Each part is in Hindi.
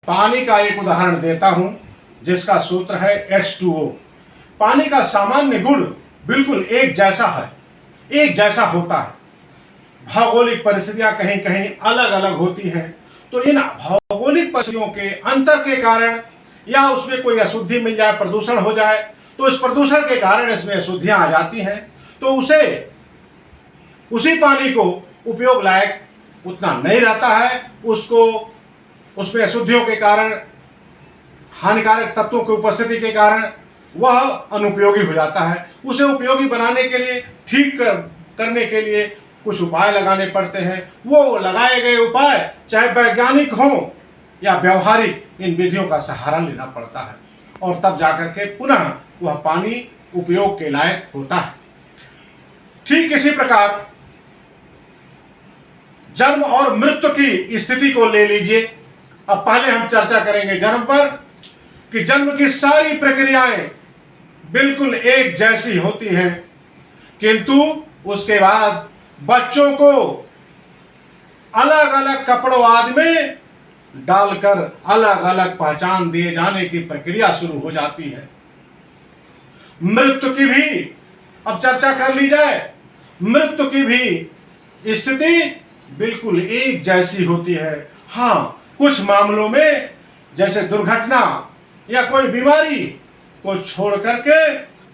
पानी का एक उदाहरण देता हूं जिसका सूत्र है H2O। पानी का सामान्य गुण बिल्कुल एक जैसा है, एक जैसा होता है। भौगोलिक परिस्थितियां कहीं कहीं अलग अलग होती हैं, तो इन भौगोलिक परिस्थितियों के अंतर के कारण या उसमें कोई अशुद्धि मिल जाए, प्रदूषण हो जाए, तो इस प्रदूषण के कारण इसमें अशुद्धियां आ जाती हैं, तो उसी पानी को उपयोग लायक उतना नहीं रहता है। उसको उसमें अशुद्धियों के कारण, हानिकारक तत्वों की उपस्थिति के कारण वह अनुपयोगी हो जाता है। उसे उपयोगी बनाने के लिए, ठीक करने के लिए कुछ उपाय लगाने पड़ते हैं। वो लगाए गए उपाय चाहे वैज्ञानिक हो या व्यवहारिक, इन विधियों का सहारा लेना पड़ता है और तब जाकर के पुनः वह पानी उपयोग के लायक होता है। ठीक इसी प्रकार जन्म और मृत्यु की स्थिति को ले लीजिए। अब पहले हम चर्चा करेंगे जन्म पर, कि जन्म की सारी प्रक्रियाएं बिल्कुल एक जैसी होती हैं, किंतु उसके बाद बच्चों को अलग अलग कपड़ों आदि में डालकर अलग अलग पहचान दिए जाने की प्रक्रिया शुरू हो जाती है। मृत्यु की भी अब चर्चा कर ली जाए। मृत्यु की भी स्थिति बिल्कुल एक जैसी होती है। हाँ, कुछ मामलों में जैसे दुर्घटना या कोई बीमारी को छोड़ करके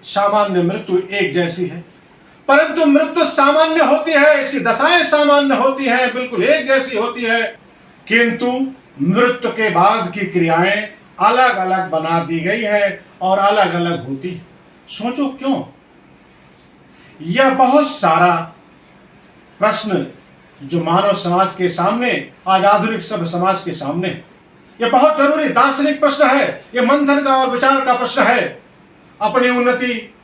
सामान्य मृत्यु एक जैसी है, परंतु मृत्यु सामान्य होती है, इसकी दशाएं सामान्य होती हैं, बिल्कुल एक जैसी होती है, किंतु मृत्यु के बाद की क्रियाएं अलग अलग बना दी गई है और अलग अलग होती है। सोचो क्यों? यह बहुत सारा प्रश्न जो मानव समाज के सामने, आज आधुनिक सभ्य समाज के सामने, यह बहुत जरूरी दार्शनिक प्रश्न है। यह मंथन का और विचार का प्रश्न है। अपनी उन्नति,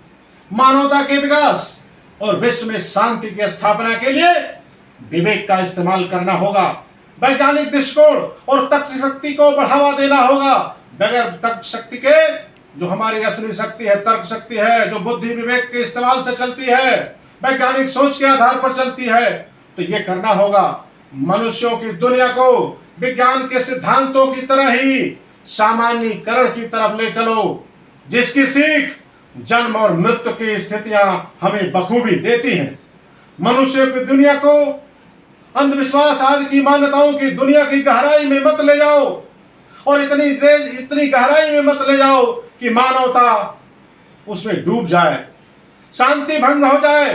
मानवता के विकास और विश्व में शांति की स्थापना के लिए विवेक का इस्तेमाल करना होगा। वैज्ञानिक दृष्टिकोण और तर्क शक्ति को बढ़ावा देना होगा। बगैर तर्क शक्ति के, जो हमारी असली शक्ति है, तर्क शक्ति है, जो बुद्धि विवेक के इस्तेमाल से चलती है, वैज्ञानिक सोच के आधार पर चलती है, तो ये करना होगा। मनुष्यों की दुनिया को विज्ञान के सिद्धांतों की तरह ही सामान्यीकरण की तरफ ले चलो, जिसकी सीख जन्म और मृत्यु की स्थितियां हमें बखूबी देती हैं। मनुष्य की दुनिया को अंधविश्वास आदि की मान्यताओं की दुनिया की गहराई में मत ले जाओ, और इतनी गहराई में मत ले जाओ कि मानवता उसमें डूब जाए, शांति भंग हो जाए,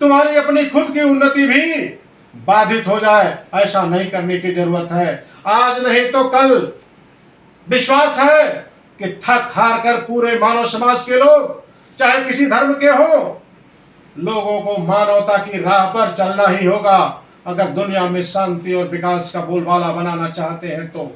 तुम्हारी अपनी खुद की उन्नति भी बाधित हो जाए। ऐसा नहीं करने की जरूरत है। आज नहीं तो कल विश्वास है कि थक हार कर पूरे मानव समाज के लोग, चाहे किसी धर्म के हो, लोगों को मानवता की राह पर चलना ही होगा। अगर दुनिया में शांति और विकास का बोलबाला बनाना चाहते हैं तो